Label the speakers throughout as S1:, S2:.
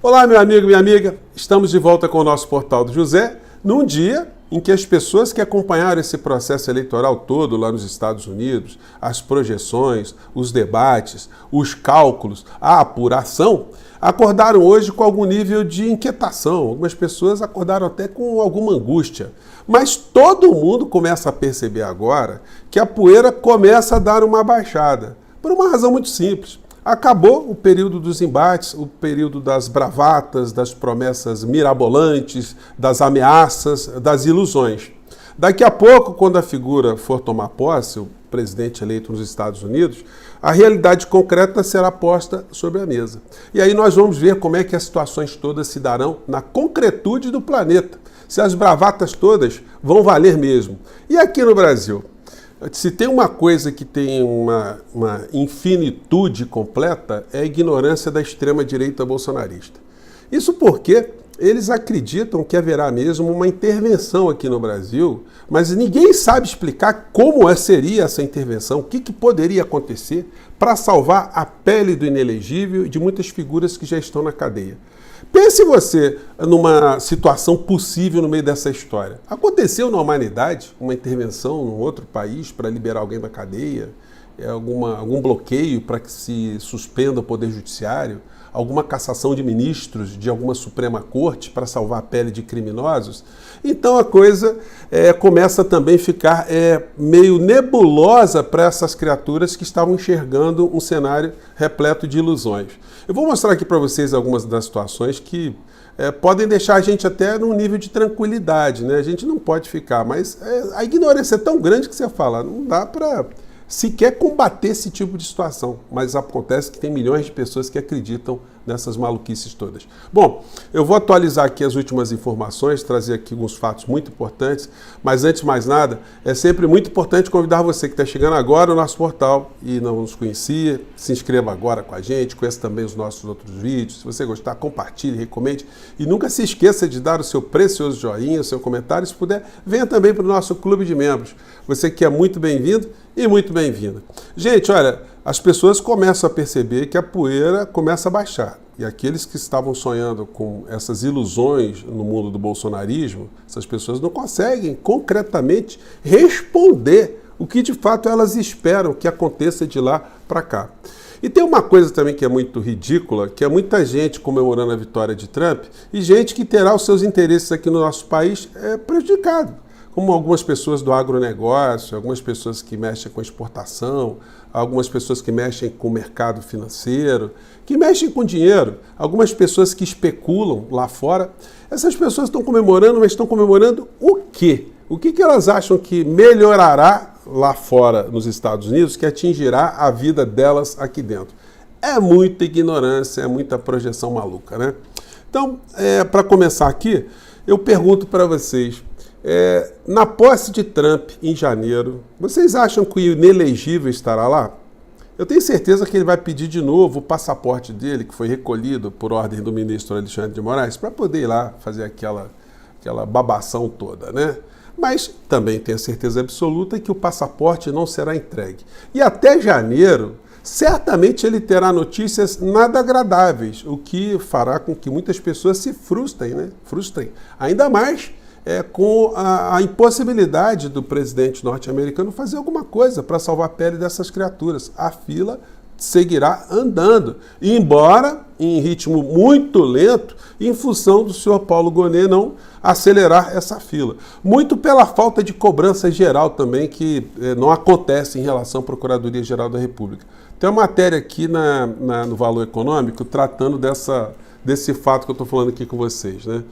S1: Olá, meu amigo, minha amiga. Estamos de volta com o nosso Portal do José, num dia em que as pessoas que acompanharam esse processo eleitoral todo lá nos Estados Unidos, as projeções, os debates, os cálculos, a apuração, acordaram hoje com algum nível de inquietação. Algumas pessoas acordaram até com alguma angústia. Mas todo mundo começa a perceber agora que a poeira começa a dar uma baixada, por uma razão muito simples. Acabou o período dos embates, o período das bravatas, das promessas mirabolantes, das ameaças, das ilusões. Daqui a pouco, quando a figura for tomar posse, o presidente eleito nos Estados Unidos, a realidade concreta será posta sobre a mesa. E aí nós vamos ver como é que as situações todas se darão na concretude do planeta, se as bravatas todas vão valer mesmo. E aqui no Brasil? Se tem uma coisa que tem uma infinitude completa, é a ignorância da extrema-direita bolsonarista. Isso porque eles acreditam que haverá mesmo uma intervenção aqui no Brasil, mas ninguém sabe explicar como seria essa intervenção, o que poderia acontecer para salvar a pele do inelegível e de muitas figuras que já estão na cadeia. Pense você numa situação possível no meio dessa história. Aconteceu na humanidade uma intervenção num outro país para liberar alguém da cadeia? Algum bloqueio para que se suspenda o Poder Judiciário? Alguma cassação de ministros de alguma Suprema Corte para salvar a pele de criminosos? Então a coisa começa também a ficar meio nebulosa para essas criaturas que estavam enxergando um cenário repleto de ilusões. Eu vou mostrar aqui para vocês algumas das situações que podem deixar a gente até num nível de tranquilidade, né? A gente não pode ficar, mas a ignorância é tão grande que você fala, não dá para sequer combater esse tipo de situação, mas acontece que tem milhões de pessoas que acreditam nessas maluquices todas. Bom, eu vou atualizar aqui as últimas informações, trazer aqui alguns fatos muito importantes, mas antes de mais nada, é sempre muito importante convidar você que está chegando agora no nosso portal e não nos conhecia, se inscreva agora com a gente, conheça também os nossos outros vídeos. Se você gostar, compartilhe, recomende e nunca se esqueça de dar o seu precioso joinha, o seu comentário, se puder, venha também para o nosso clube de membros. Você que é muito bem-vindo e muito bem-vinda. Gente, olha, as pessoas começam a perceber que a poeira começa a baixar. E aqueles que estavam sonhando com essas ilusões no mundo do bolsonarismo, essas pessoas não conseguem concretamente responder o que de fato elas esperam que aconteça de lá para cá. E tem uma coisa também que é muito ridícula, que é muita gente comemorando a vitória de Trump e gente que terá os seus interesses aqui no nosso país prejudicado. Como algumas pessoas do agronegócio, algumas pessoas que mexem com exportação, algumas pessoas que mexem com o mercado financeiro, que mexem com dinheiro, algumas pessoas que especulam lá fora. Essas pessoas estão comemorando, mas estão comemorando o quê? O que elas acham que melhorará lá fora nos Estados Unidos, que atingirá a vida delas aqui dentro? É muita ignorância, é muita projeção maluca, né? Então, para começar aqui, eu pergunto para vocês, na posse de Trump em janeiro, vocês acham que o inelegível estará lá? Eu tenho certeza que ele vai pedir de novo o passaporte dele, que foi recolhido por ordem do ministro Alexandre de Moraes, para poder ir lá fazer aquela babação toda, né? Mas também tenho certeza absoluta que o passaporte não será entregue. E até janeiro, certamente ele terá notícias nada agradáveis, o que fará com que muitas pessoas se frustrem, né? Ainda mais com a impossibilidade do presidente norte-americano fazer alguma coisa para salvar a pele dessas criaturas. A fila seguirá andando, embora em ritmo muito lento, em função do senhor Paulo Gonet não acelerar essa fila. Muito pela falta de cobrança geral também, que não acontece em relação à Procuradoria-Geral da República. Tem uma matéria aqui no Valor Econômico tratando desse fato que eu estou falando aqui com vocês, né?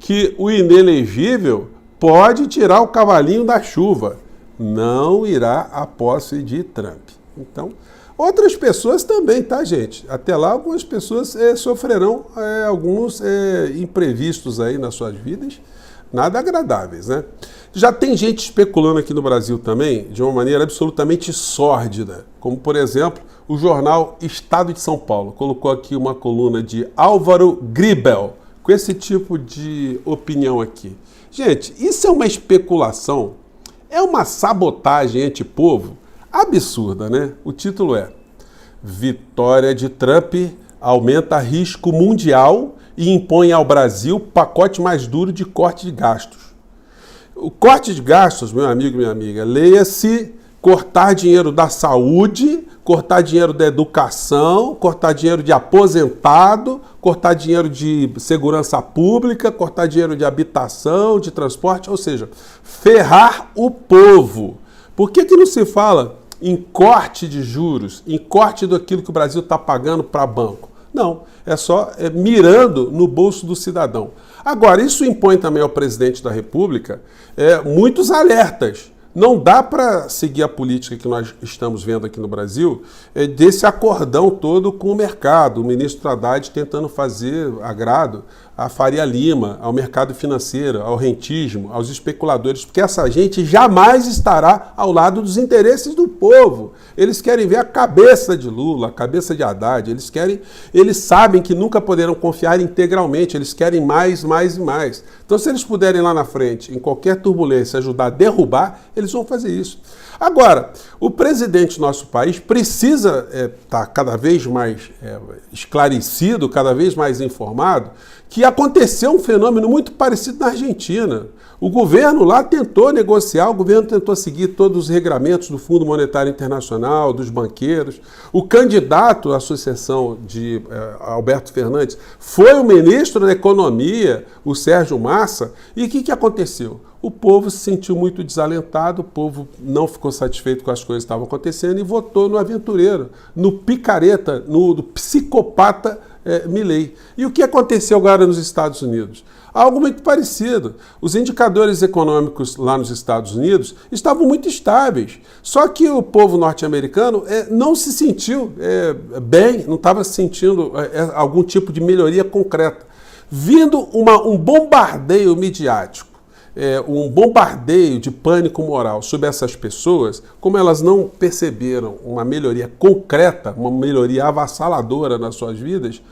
S1: Que o inelegível pode tirar o cavalinho da chuva, não irá à posse de Trump. Então, outras pessoas também, tá, gente? Até lá, algumas pessoas sofrerão alguns imprevistos aí nas suas vidas, nada agradáveis, né? Já tem gente especulando aqui no Brasil também, de uma maneira absolutamente sórdida, como, por exemplo, o jornal Estado de São Paulo colocou aqui uma coluna de Álvaro Gribel, com esse tipo de opinião aqui. Gente, isso é uma especulação, é uma sabotagem anti-povo absurda, né? O título é: Vitória de Trump aumenta risco mundial e impõe ao Brasil o pacote mais duro de corte de gastos. O corte de gastos, meu amigo e minha amiga, leia-se cortar dinheiro da saúde, cortar dinheiro da educação, cortar dinheiro de aposentado, cortar dinheiro de segurança pública, cortar dinheiro de habitação, de transporte, ou seja, ferrar o povo. Por que não se fala em corte de juros, em corte daquilo que o Brasil está pagando para banco? Não, é só mirando no bolso do cidadão. Agora, isso impõe também ao presidente da República muitos alertas. Não dá para seguir a política que nós estamos vendo aqui no Brasil, desse acordão todo com o mercado, o ministro Haddad tentando fazer agrado à Faria Lima, ao mercado financeiro, ao rentismo, aos especuladores, porque essa gente jamais estará ao lado dos interesses do povo. Eles querem ver a cabeça de Lula, a cabeça de Haddad, eles sabem que nunca poderão confiar integralmente, eles querem mais, mais e mais. Então, se eles puderem lá na frente, em qualquer turbulência, ajudar a derrubar, eles vão fazer isso. Agora, o presidente do nosso país precisa estar cada vez mais esclarecido, cada vez mais informado, que aconteceu um fenômeno muito parecido na Argentina. O governo lá tentou negociar, o governo tentou seguir todos os regramentos do Fundo Monetário Internacional, dos banqueiros. O candidato à sucessão de Alberto Fernandes foi o ministro da Economia, o Sérgio Massa, e o que aconteceu? O povo se sentiu muito desalentado, o povo não ficou satisfeito com as coisas que estavam acontecendo e votou no aventureiro, no picareta, no psicopata Milei. E o que aconteceu agora nos Estados Unidos? Algo muito parecido. Os indicadores econômicos lá nos Estados Unidos estavam muito estáveis. Só que o povo norte-americano não se sentiu bem, não estava sentindo algum tipo de melhoria concreta. Vindo um bombardeio midiático, um bombardeio de pânico moral sobre essas pessoas, como elas não perceberam uma melhoria concreta, uma melhoria avassaladora nas suas vidas,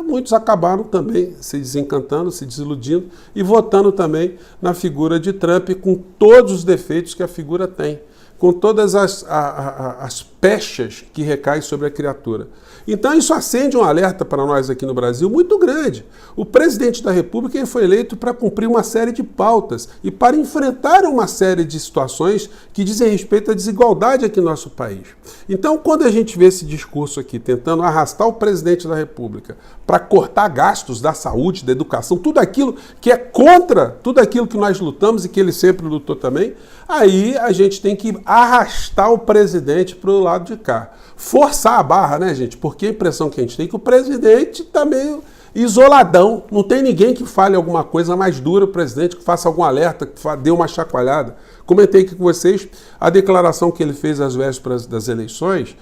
S1: muitos acabaram também se desencantando, se desiludindo e votando também na figura de Trump com todos os defeitos que a figura tem, com todas as pechas que recaem sobre a criatura. Então isso acende um alerta para nós aqui no Brasil muito grande. O presidente da República ele foi eleito para cumprir uma série de pautas e para enfrentar uma série de situações que dizem respeito à desigualdade aqui no nosso país. Então, quando a gente vê esse discurso aqui tentando arrastar o presidente da República para cortar gastos da saúde, da educação, tudo aquilo que é contra tudo aquilo que nós lutamos e que ele sempre lutou também, aí a gente tem que arrastar o presidente para o lado de cá. Forçar a barra, né, gente? Porque a impressão que a gente tem é que o presidente está meio isoladão. Não tem ninguém que fale alguma coisa mais dura, o presidente, que faça algum alerta, que dê uma chacoalhada. Comentei aqui com vocês a declaração que ele fez às vésperas das eleições,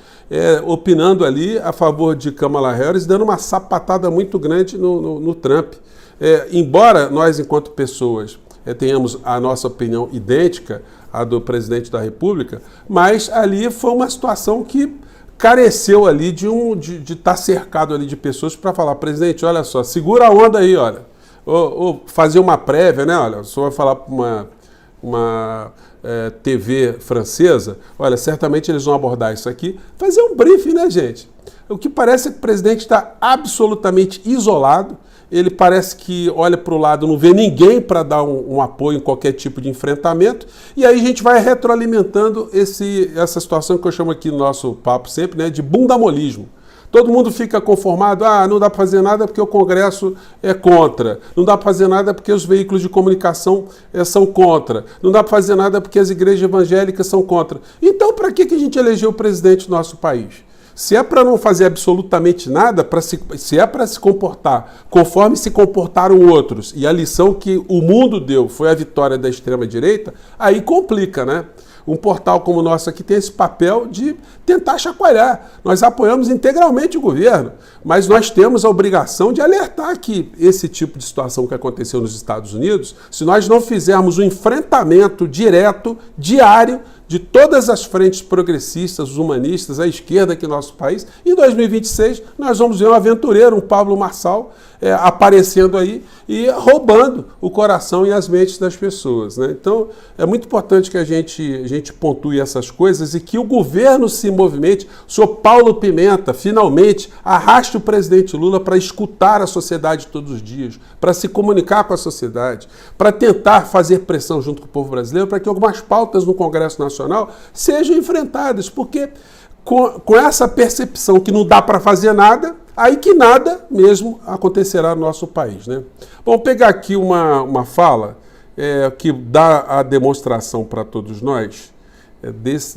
S1: opinando ali a favor de Kamala Harris, dando uma sapatada muito grande no Trump. Embora nós, enquanto pessoas, tenhamos a nossa opinião idêntica à do presidente da República, mas ali foi uma situação que careceu ali de estar cercado ali de pessoas para falar, presidente, olha só, segura a onda aí, olha, ou fazer uma prévia, né, olha, o senhor vai falar para uma TV francesa, olha, certamente eles vão abordar isso aqui, fazer um briefing, né, gente? O que parece é que o presidente está absolutamente isolado, ele parece que olha para o lado, não vê ninguém para dar um apoio em qualquer tipo de enfrentamento, e aí a gente vai retroalimentando essa situação que eu chamo aqui no nosso papo sempre, né, de bundamolismo. Todo mundo fica conformado, não dá para fazer nada porque o Congresso é contra, não dá para fazer nada porque os veículos de comunicação são contra, não dá para fazer nada porque as igrejas evangélicas são contra. Então, para que a gente elegeu o presidente do nosso país? Se é para não fazer absolutamente nada, se é para se comportar conforme se comportaram outros, e a lição que o mundo deu foi a vitória da extrema-direita, aí complica, né? Um portal como o nosso aqui tem esse papel de tentar chacoalhar. Nós apoiamos integralmente o governo, mas nós temos a obrigação de alertar que esse tipo de situação que aconteceu nos Estados Unidos, se nós não fizermos um enfrentamento direto, diário, de todas as frentes progressistas, os humanistas, a esquerda aqui no nosso país. Em 2026, nós vamos ver um aventureiro, um Pablo Marçal, aparecendo aí e roubando o coração e as mentes das pessoas, né? Então, é muito importante que a gente pontue essas coisas e que o governo se movimente. O senhor Paulo Pimenta, finalmente, arraste o presidente Lula para escutar a sociedade todos os dias, para se comunicar com a sociedade, para tentar fazer pressão junto com o povo brasileiro para que algumas pautas no Congresso Nacional sejam enfrentadas, porque com essa percepção que não dá para fazer nada, aí que nada mesmo acontecerá no nosso país, né? Vamos pegar aqui uma fala que dá a demonstração para todos nós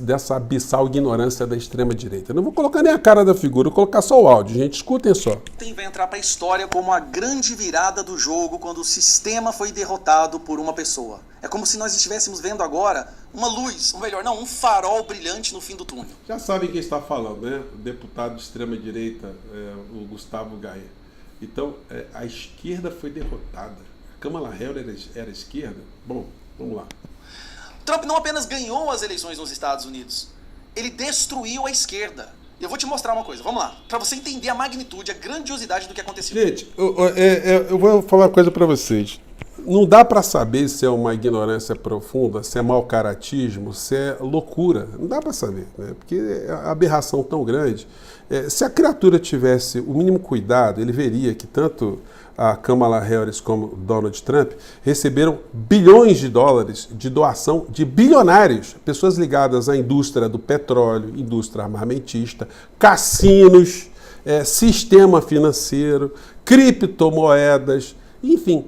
S1: dessa abissal ignorância da extrema-direita. Não vou colocar nem a cara da figura, vou colocar só o áudio, gente. Escutem só.
S2: Vai entrar para a história como a grande virada do jogo quando o sistema foi derrotado por uma pessoa. É como se nós estivéssemos vendo agora uma luz, ou melhor, não, um farol brilhante no fim do túnel.
S1: Já sabem quem está falando, né? O deputado de extrema-direita, o Gustavo Gaia. Então, a esquerda foi derrotada. Kamala Harris era esquerda? Bom, vamos lá.
S2: Trump não apenas ganhou as eleições nos Estados Unidos, ele destruiu a esquerda. E eu vou te mostrar uma coisa, vamos lá, para você entender a magnitude, a grandiosidade do que aconteceu.
S1: Gente, eu vou falar uma coisa para vocês. Não dá para saber se é uma ignorância profunda, se é mau caratismo, se é loucura. Não dá para saber, né? Porque é uma aberração tão grande. Se a criatura tivesse o mínimo cuidado, ele veria que tanto a Kamala Harris como Donald Trump receberam bilhões de dólares de doação de bilionários, pessoas ligadas à indústria do petróleo, indústria armamentista, cassinos, sistema financeiro, criptomoedas, enfim.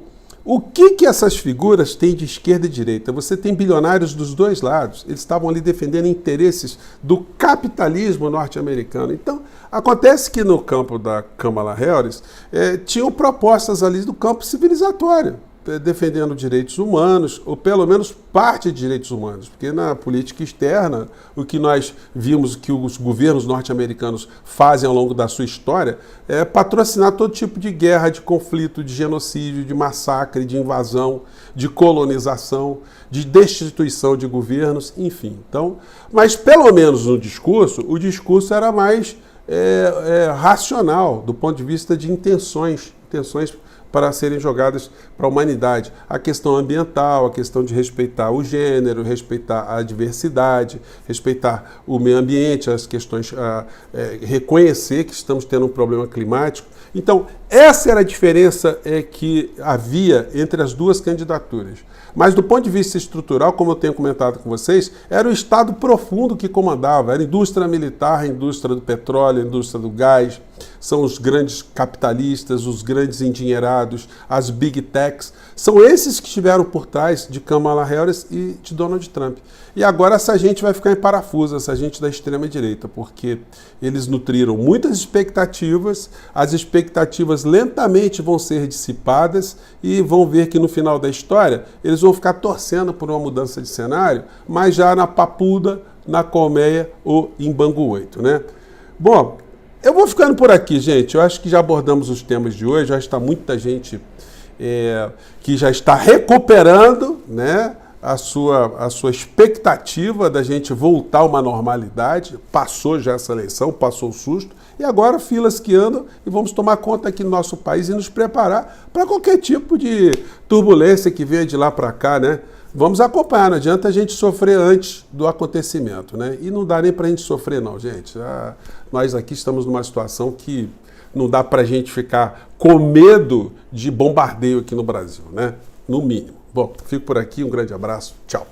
S1: O que essas figuras têm de esquerda e direita? Você tem bilionários dos dois lados. Eles estavam ali defendendo interesses do capitalismo norte-americano. Então, acontece que no campo da Kamala Harris tinham propostas ali do campo civilizatório, defendendo direitos humanos, ou pelo menos parte de direitos humanos, porque na política externa, o que nós vimos que os governos norte-americanos fazem ao longo da sua história é patrocinar todo tipo de guerra, de conflito, de genocídio, de massacre, de invasão, de colonização, de destituição de governos, enfim. Então, mas pelo menos no discurso, o discurso era mais racional, do ponto de vista de intenções para serem jogadas para a humanidade. A questão ambiental, a questão de respeitar o gênero, respeitar a diversidade, respeitar o meio ambiente, as questões, reconhecer que estamos tendo um problema climático. Então, essa era a diferença que havia entre as duas candidaturas. Mas do ponto de vista estrutural, como eu tenho comentado com vocês, era o Estado profundo que comandava, era a indústria militar, a indústria do petróleo, a indústria do gás, são os grandes capitalistas, os grandes endinheirados, as big techs, são esses que estiveram por trás de Kamala Harris e de Donald Trump. E agora essa gente vai ficar em parafuso, essa gente da extrema-direita, porque eles nutriram muitas expectativas, as expectativas lentamente vão ser dissipadas e vão ver que no final da história eles vão ficar torcendo por uma mudança de cenário, mas já na Papuda, na Colmeia ou em Bangu 8, né? Bom, eu vou ficando por aqui, gente. Eu acho que já abordamos os temas de hoje, já está muita gente que já está recuperando, né, a sua expectativa da gente voltar a uma normalidade. Passou já essa eleição, passou o susto, e agora filas que andam e vamos tomar conta aqui no nosso país e nos preparar para qualquer tipo de turbulência que venha de lá para cá, né? Vamos acompanhar, não adianta a gente sofrer antes do acontecimento, né? E não dá nem para a gente sofrer não, gente. Nós aqui estamos numa situação que não dá para a gente ficar com medo de bombardeio aqui no Brasil, né? No mínimo. Bom, fico por aqui, um grande abraço, tchau.